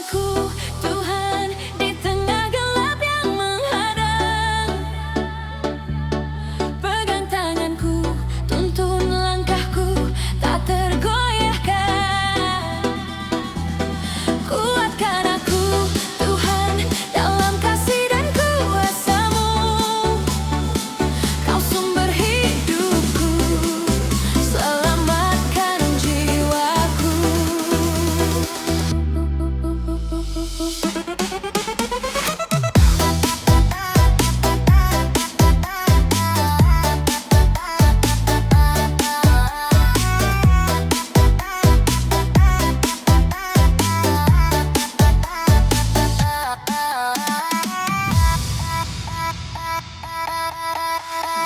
tanganku, Tuhan, di tengah gelap yang menghadang. Pegang tanganku, tuntun langkahku, tak tergoyahkan. Kuatkan aku, Tuhan, dalam kasih dan kuasa-Mu. Kau sumber hidupku, selamatkan jiwaku.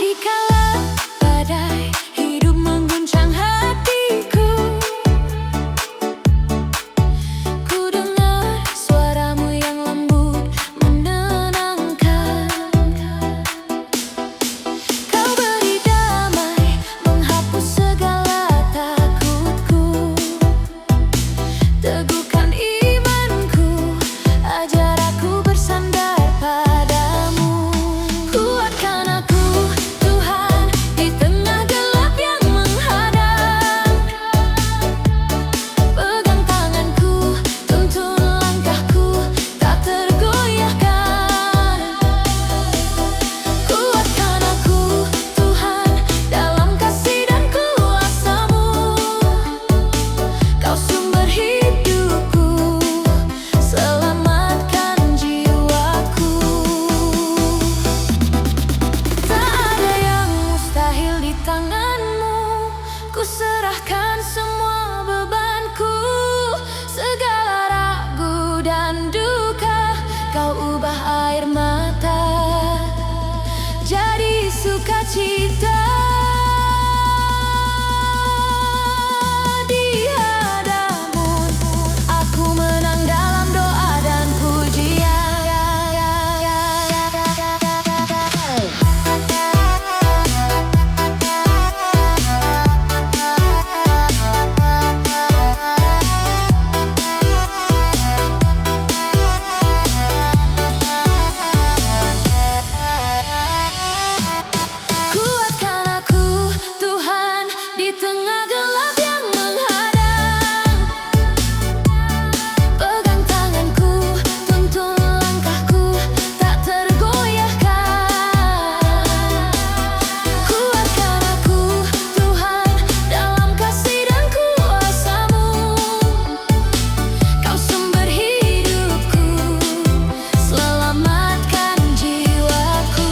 Dikala badai hidup mengguncang hatiku, ku dengar suara-Mu yang lembut menenangkan. Kau beri damai, menghapus segala takutku. Teguhkan imanku, ajar aku bersandar padamu. Kuatkan aku, Tuhan, di tengah gelap yang menghadang. Pegang tanganku, tuntun langkahku, tak tergoyahkan. Kuatkan aku, Tuhan, dalam kasih dan kuasa-Mu. Kau sumber hidupku, selamatkan jiwaku. Tak ada yang mustahil di tangan-Mu. Ku serahkan semua bebanku, segala ragu dan duka Kau ubah air mata jadi sukacita. Di hadapan-Mu aku menang dalam doa dan pujian. Kuatkan aku, Tuhan, di tengah gelap yang menghadang. Pegang tanganku, tuntun langkahku, tak tergoyahkan. Kuatkan aku, Tuhan, dalam kasih dan kuasa-Mu. Kau sumber hidupku, selamatkan jiwaku.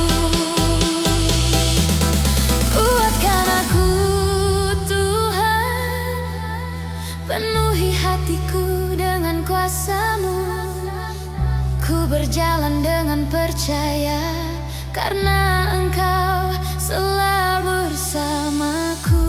Kuatkan aku, Tuhan, penuhi hatiku dengan kuasa-Mu. Ku berjalan dengan percaya, karena Engkau selalu bersamaku.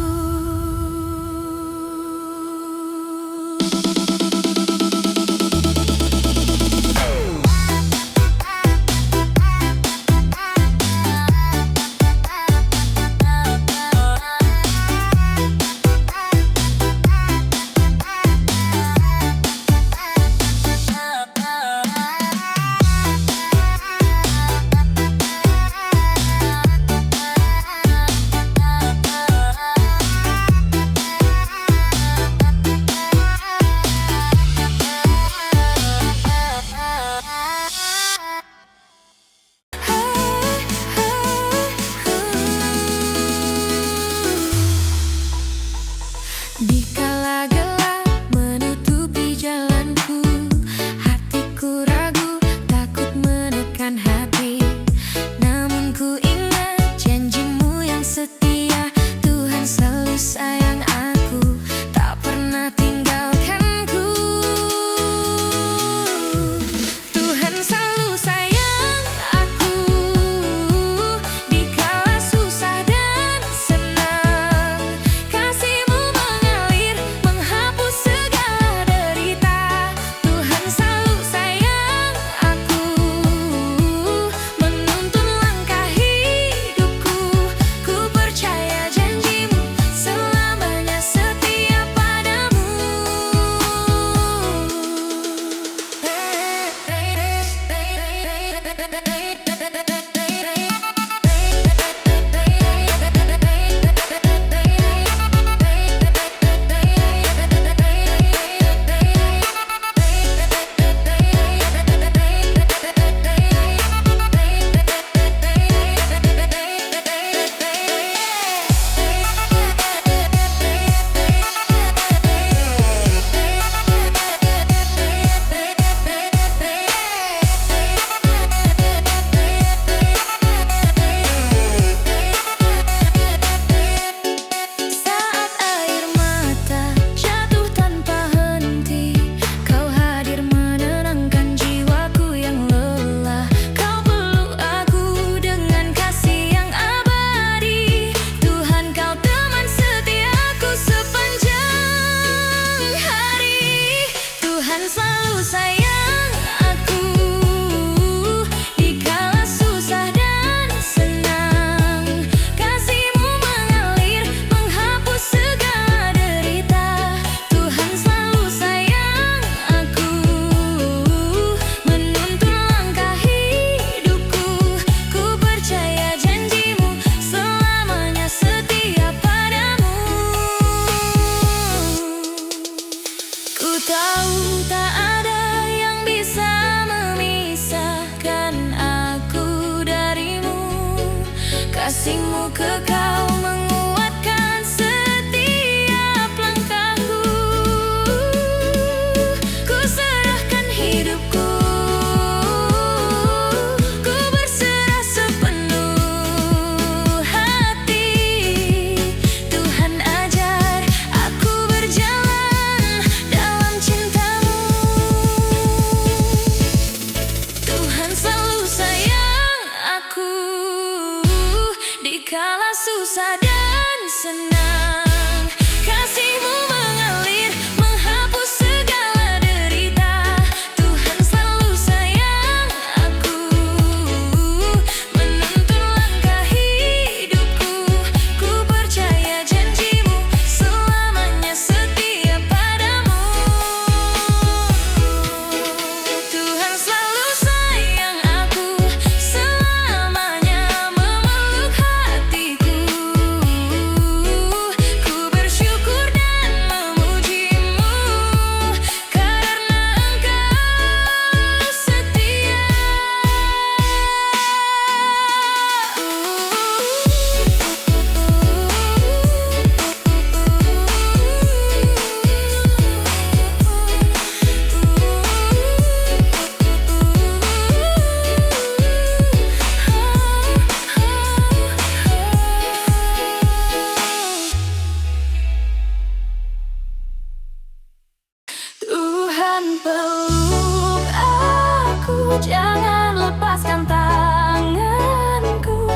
Tuhan peluk aku, jangan lepaskan tanganku.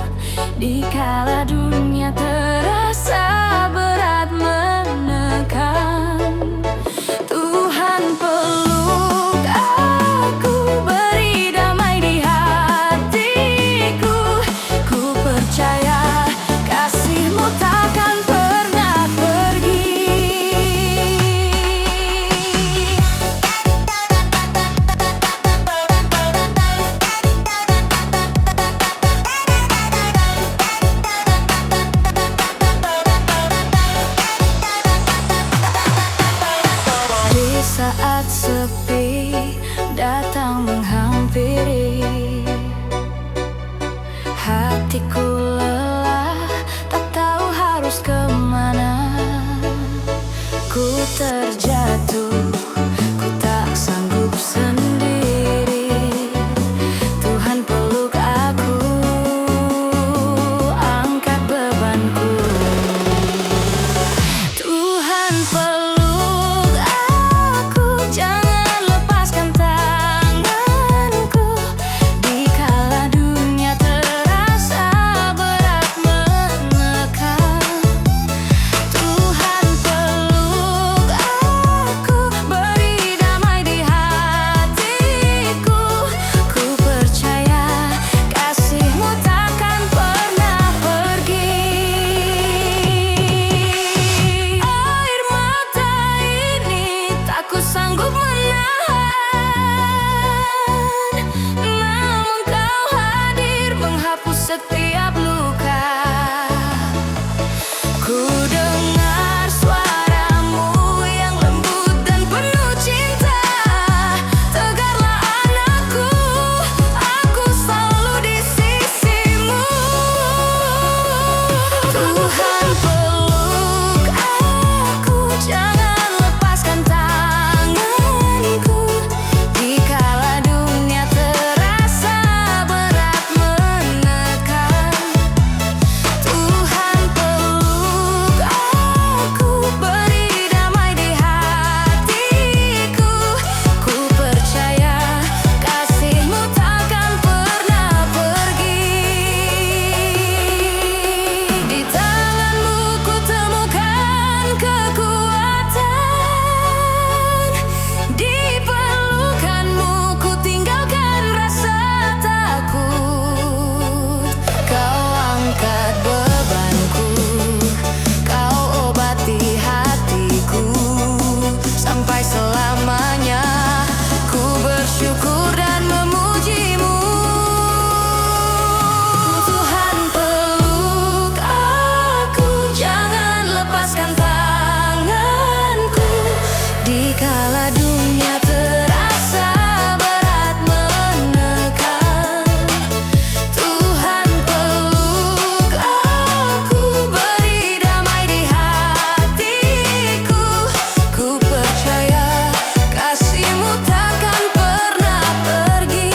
Dikala dunia terasa berat menekan, Tuhan peluk aku, beri damai di hatiku. Ku percaya kasih-Mu takkan pernah pergi. Di saat sepi datang menghampiri, hatiku lelah, tak tahu harus kemana. Ku terjatuh, ku tak sanggup sendiri. Tuhan peluk aku, angkat bebanku. Tuhan peluk aku, jangan lepaskan tanganku. Dikala dunia terasa berat menekan, Tuhan peluk aku, beri damai di hatiku. Ku percaya kasih-Mu takkan pernah pergi. Air mata ini tak ku sanggup menahan, namun Kau hadir menghapus setiap luka. Ku dengar suara-Mu yang lembut dan penuh cinta. Tegarlah anakku, aku selalu di sisi-Mu. Tuhan peluk aku, jangan lepaskan tanganku. Dikala dunia terasa berat menekan, Tuhan peluk aku, beri damai di hatiku. Ku percaya kasih-Mu takkan pernah pergi. Di tangan-Mu ku temukan kekuatan, di pelukan-Mu ku tinggalkan rasa takut. Kau angkat bebanku, Kau obati hatiku. Sampai selamanya ku bersyukur dan memuji-Mu. Tuhan peluk aku, jangan lepaskan tanganku. Dikala dunia terasa berat menekan, Tuhan peluk aku, beri damai di hatiku. Ku percaya kasih-Mu takkan pernah pergi.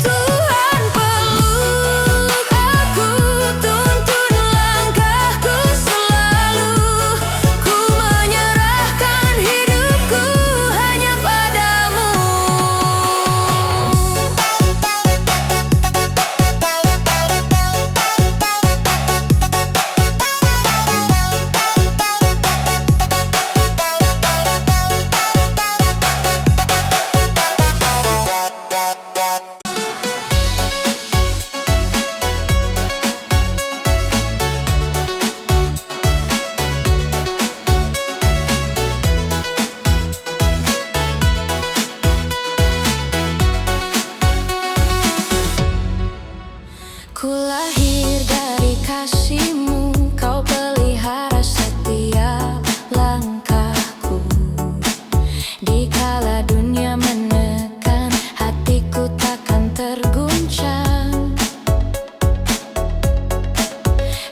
Tuhan peluk aku, tuntun langkahku selalu. Ku menyerahkan hidupku hanya padamu. Ku lahir dari kasih-Mu, Kau pelihara setiap langkahku. Dikala dunia menekan, hatiku takkan terguncang.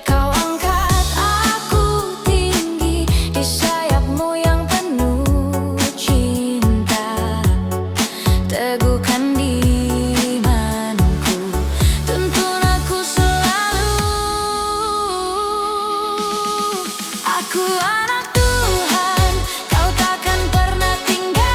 Kau angkat aku tinggi di sayap-Mu yang penuh cinta. Teguhkan imanku, tuntun aku selalu. Aku anak Tuhan, Kau takkan pernah tinggal.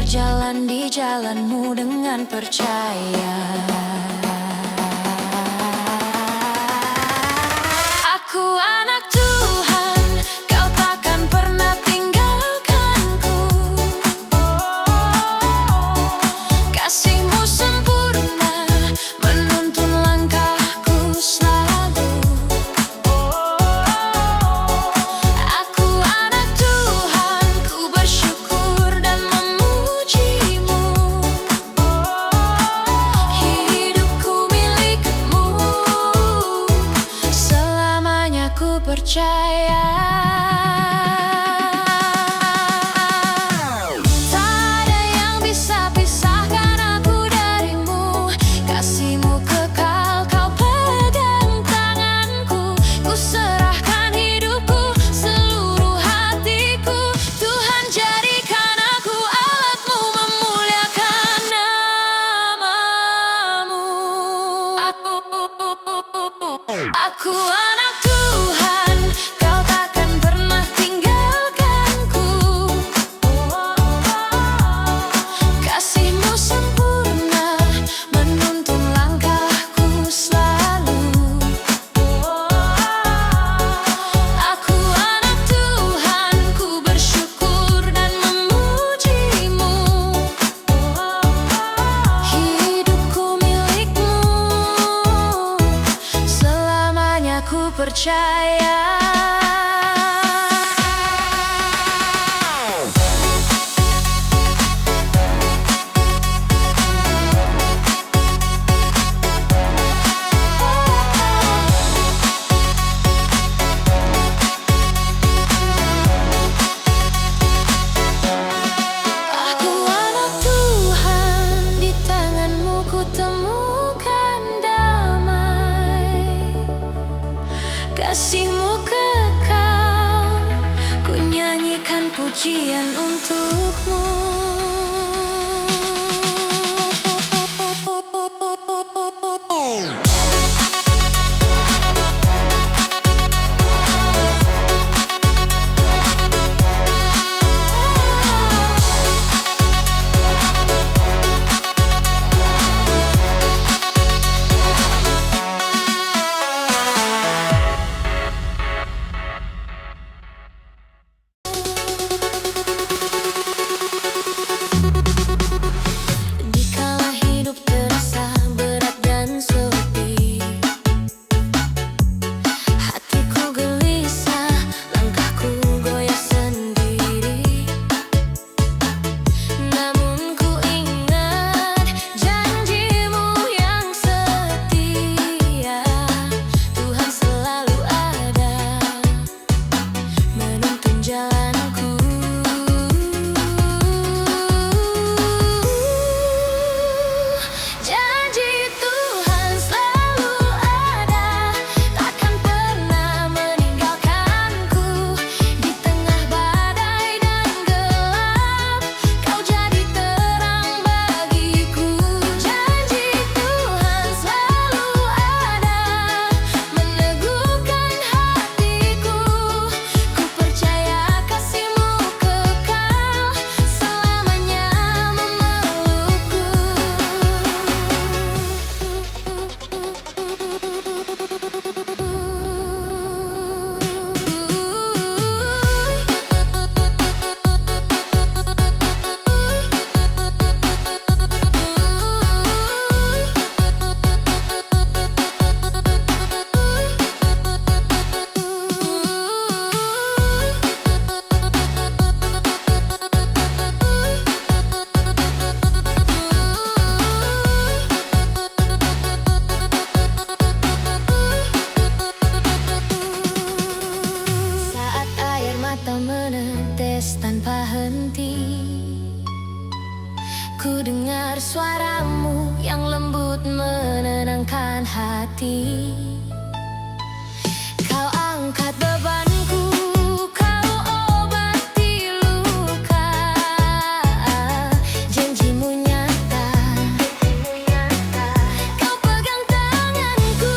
berjalan di jalanmu dengan percaya. Aku anak Tuhan, kau takkan pernah tinggalkanku. Kasih-Mu sempurna menuntun langkahku selalu. Aku anak Tuhan, ku bersyukur dan memuji-Mu. Hidupku milik-Mu, selamanya ku percaya. Tak ada yang bisa pisahkan aku dari-Mu. Kasih-Mu kekal, kau pegang tanganku. Ku serahkan hidupku, seluruh hatiku. Tuhan, jadikan aku alat-Mu memuliakan nama-Mu. Aku anak Tuhan, kau takkan pernah tinggalkanku. Kasih-Mu sempurna menuntun langkahku selalu. Aku anak Tuhan, ku bersyukur dan memuji-Mu. Hidupku milik-Mu, selamanya ku percaya. Aku anak Tuhan, di tangan-Mu ku temukan damai. Kasih-Mu kekal, ku nyanyikan pujian untuk-Mu. Dikala hidup terasa berat dan sepi, hatiku gelisah, langkahku goyah sendiri. Namun ku ingat janji-Mu yang setia. Tuhan selalu ada menuntun jalanku. Janji Tuhan selalu ada, takkan pernah meninggalkanku. Di tengah badai dan gelap, Kau jadi terang bagiku. Janji Tuhan selalu ada, meneguhkan hatiku. Ku percaya kasih-Mu kekal, selamanya memelukku. Saat air mata menetes tanpa henti, ku dengar suara-Mu yang lembut menenangkan hati. Kau angkat bebanku, Kau obati luka. Janji-Mu nyata, Kau pegang tanganku.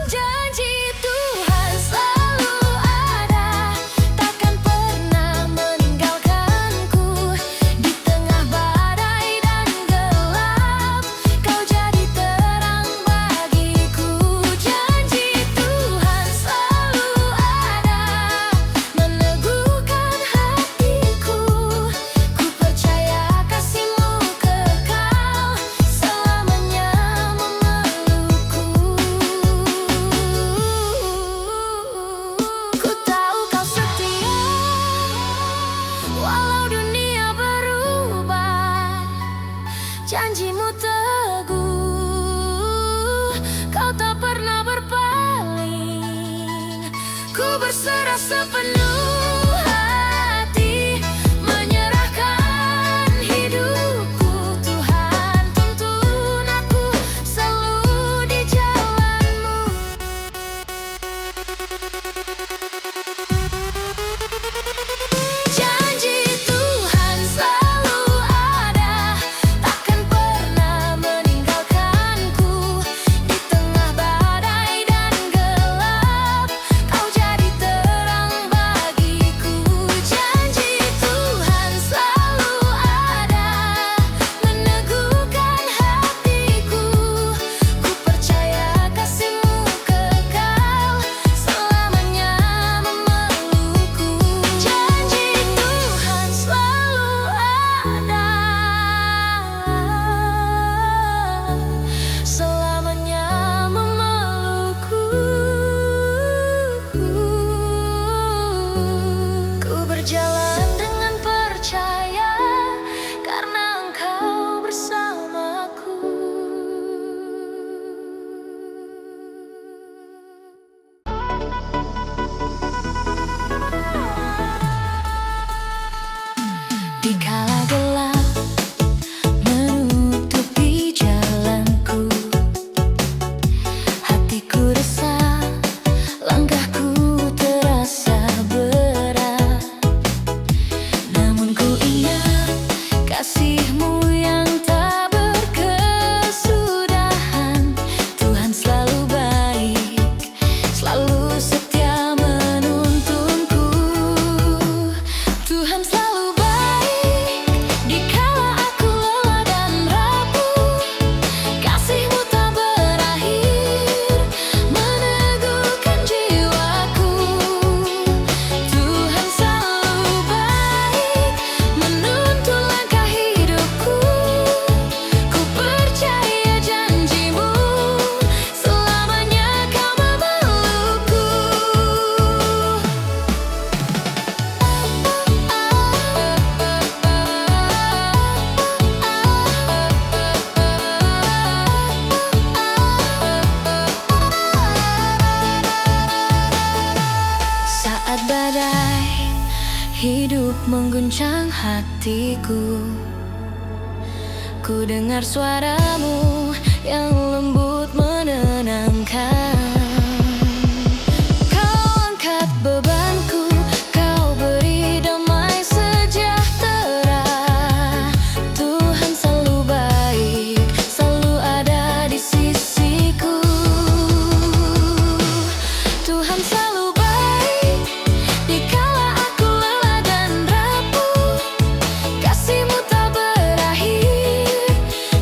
Janji Tuhan selalu ada, takkan pernah meninggalkanku. berserah sepenuh hati, menyerahkan hidupku. Tuhan, tuntun aku selalu di jalan-Mu. Janji Tuhan selalu ada, takkan pernah meninggalkanku. Di tengah badai dan gelap, Kau jadi terang bagiku. Janji Tuhan selalu ada, meneguhkan hatiku. Ku percaya kasih-Mu kekal, selamanya memelukku. Janji Tuhan selalu ada, selamanya memelukku. Ku berjalan dengan percaya, karena Engkau bersamaku. Dikala gelap menutupi jalanku, hatiku resah, langkahku terasa berat. Namun ku ingat kasih-Mu yang tak berkesudahan. Tuhan selalu baik, selalu setia menuntunku. Tuhan selalu baik, dikala aku lelah dan rapuh. Kasih-Mu tak berakhir, meneguhkan jiwaku. Tuhan selalu baik, menuntun langkah hidupku. Ku percaya janji-Mu, selamanya Kau memelukku. Saat badai hidup mengguncang hatiku, ku dengar suara-Mu yang lembut menenangkan. Kau angkat bebanku, Kau beri damai sejahtera. Tuhan selalu baik, selalu ada di sisiku. Tuhan selalu baik, dikala aku lelah dan rapuh. Kasih-Mu tak berakhir,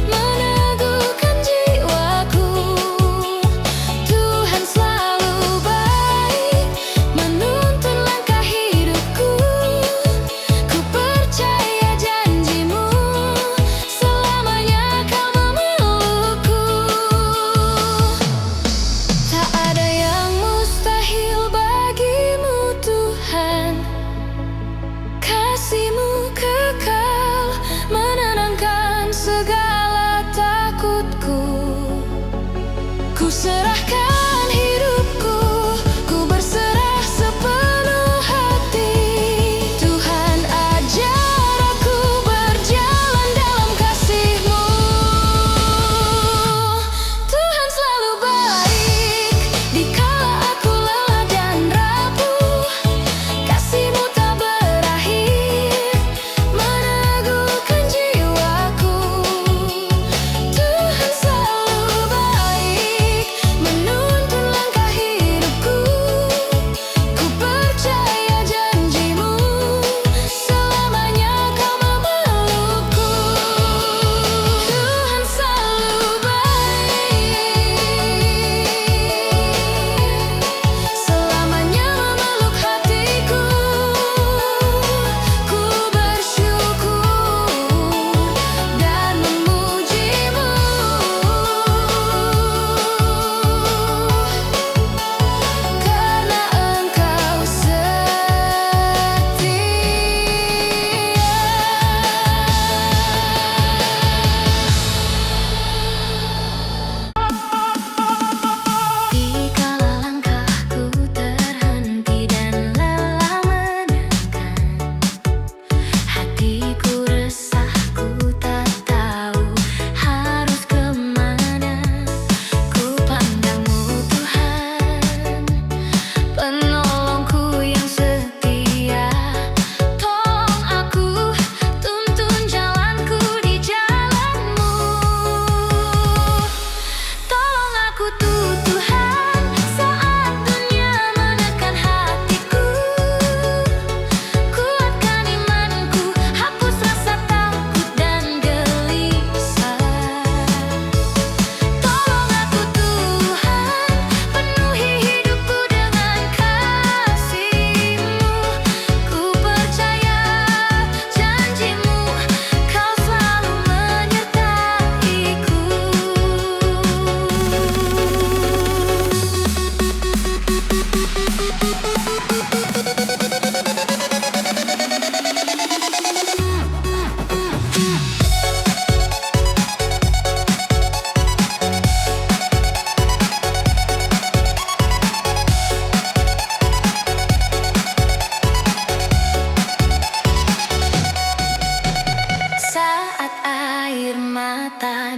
meneguhkan jiwaku. Tuhan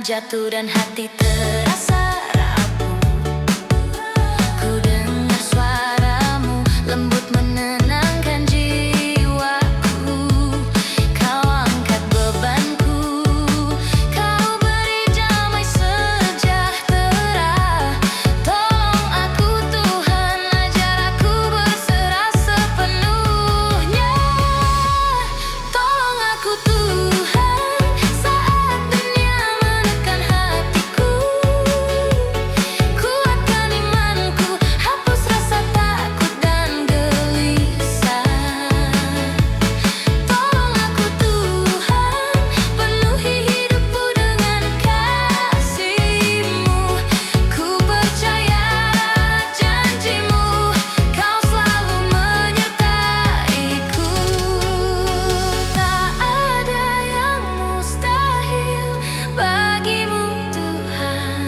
jatuh dan hati terasa rapuh. Ku dengar suaramu lembut menenangkan jiwaku. Kau angkat bebanku, kau beri damai sejahtera. Tolong aku Tuhan, ajar aku berserah sepenuhnya. Tolong aku Tuhan, saat dunia menekan hatiku. Kuatkan imanku, hapus rasa takut dan gelisah. Tolong aku Tuhan, penuhi hidupku dengan kasih-Mu. Ku percaya janji-Mu, Kau selalu menyertaiku. Tak ada yang mustahil bagimu Tuhan.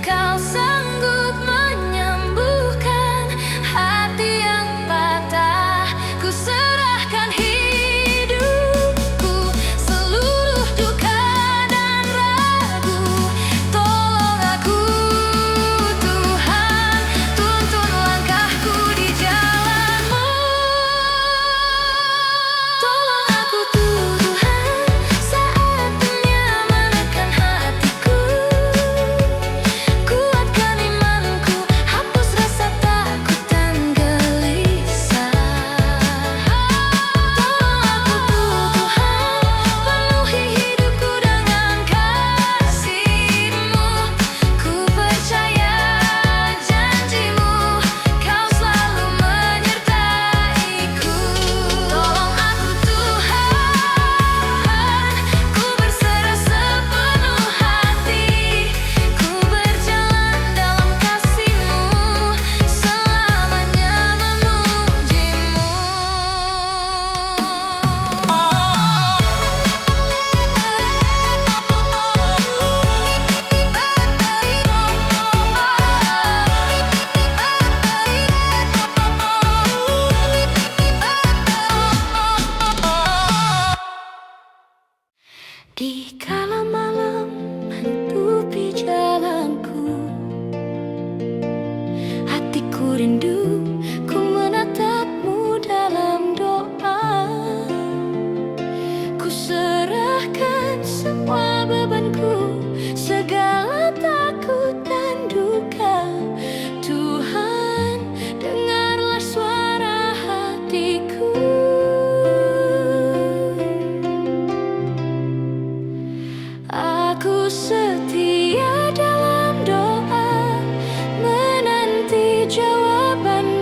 Kau sanggup menyembuhkan hati yang patah. Ku serahkan hidupku, seluruh duka dan ragu. Tolong aku Tuhan, tuntun langkahku di jalan-Mu. Tolong aku Tuhan, saat dunia menekan hatiku. Kuatkan imanku, hapus rasa takut dan gelisah. Tolong aku Tuhan, penuhi hidupku dengan kasih-Mu. Ku percaya janji-Mu, Kau selalu menyertaiku. Tolong aku Tuhan, ku berserah sepenuh hati. Ku berjalan dalam kasih-Mu, selamanya memuji-Mu. Di kala malam menutupi jalanku, hatiku rindu, ku menatap-Mu dalam doa. Ku serahkan semua bebanku, segala takut dan duka. Tuhan, dengarlah suara hatiku. Aku setia dalam doa, menanti jawaban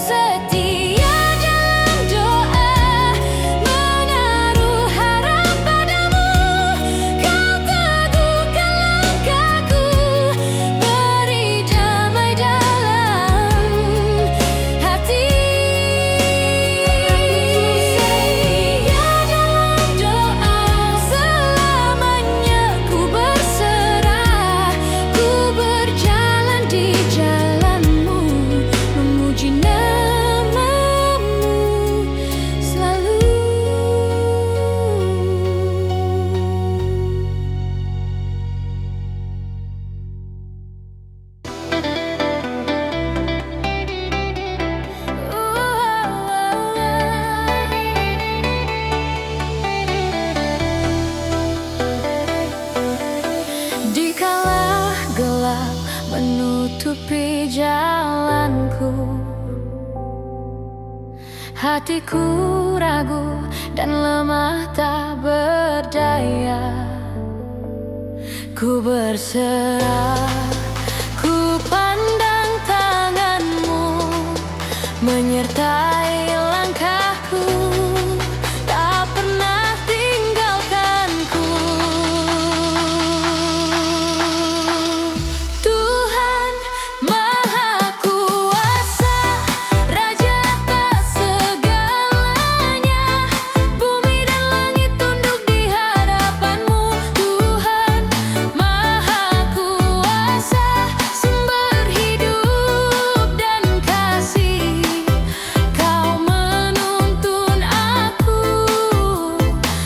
setia dalam doa, menaruh harap padamu. Kau teguhkan langkahku, beri damai dalam hati. Setia dalam doa, selamanya ku berserah. Ku berjalan di jalanmu, memuji namamu selalu. Dikala gelap menutupi jalanku, hatiku ragu dan lemah tak berdaya. Ku berserah, ku pandang tanganmu menyertai langkahku, tak pernah tinggalkanku. Tuhan Maha Kuasa, Raja atas segalanya, bumi dan langit tunduk di hadapanmu. Tuhan Maha Kuasa, sumber hidup dan kasih, Kau menuntun aku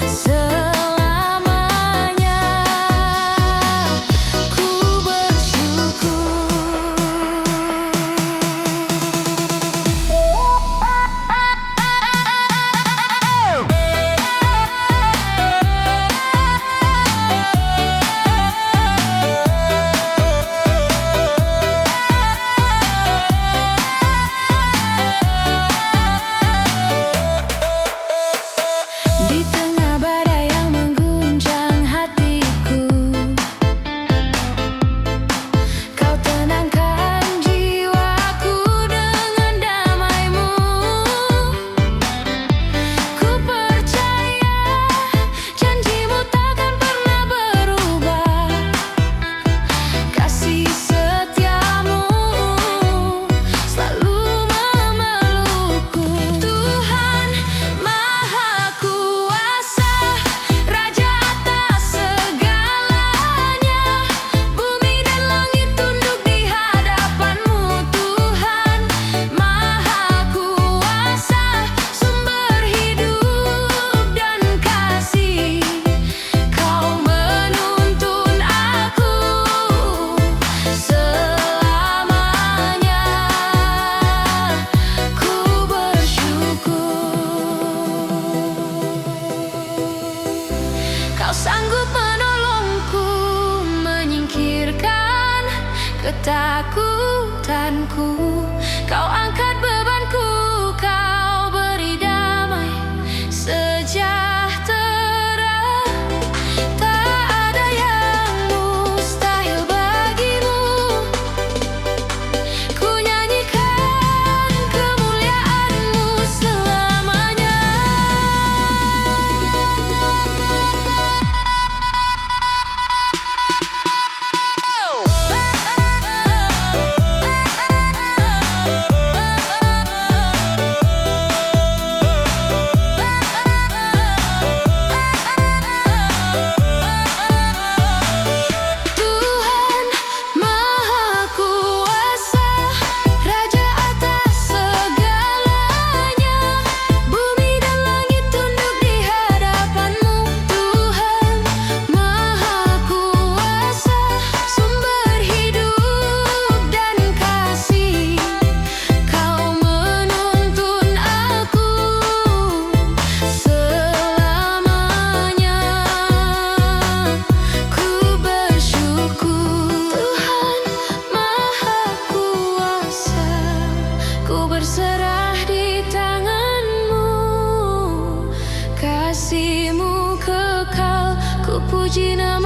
selamanya. Ku bersyukur. Di tengah badai yang mengguncang hatiku, Kau tenangkan jiwaku dengan damai-Mu. Ku percaya janji-Mu takkan pernah berubah, kasih setia-Mu selalu memelukku. Tuhan Maha Kuasa, Raja atas segalanya, bumi dan langit tunduk di hadapanmu. Tuhan Maha Kuasa, sumber hidup dan kasih, Kau menuntun aku selamanya. Ku bersyukur. Kau sanggup menolongku, menyingkirkan ketakutanku. Kau angkat bebanku, Kau beri damai sejahtera. Tak ada yang mustahil bagimu. Ku nyanyikan kemuliaan-Mu selamanya. Tuhan Maha Kuasa, Raja atas segalanya, bumi dan langit tunduk di hadapanmu. Tuhan Maha Kuasa, sumber hidup dan kasih, Kau menuntun aku selamanya. Ku bersyukur. Tuhan Maha Kuasa, ku berserah di tangan-Mu, kasih-Mu kekal, ku puji nama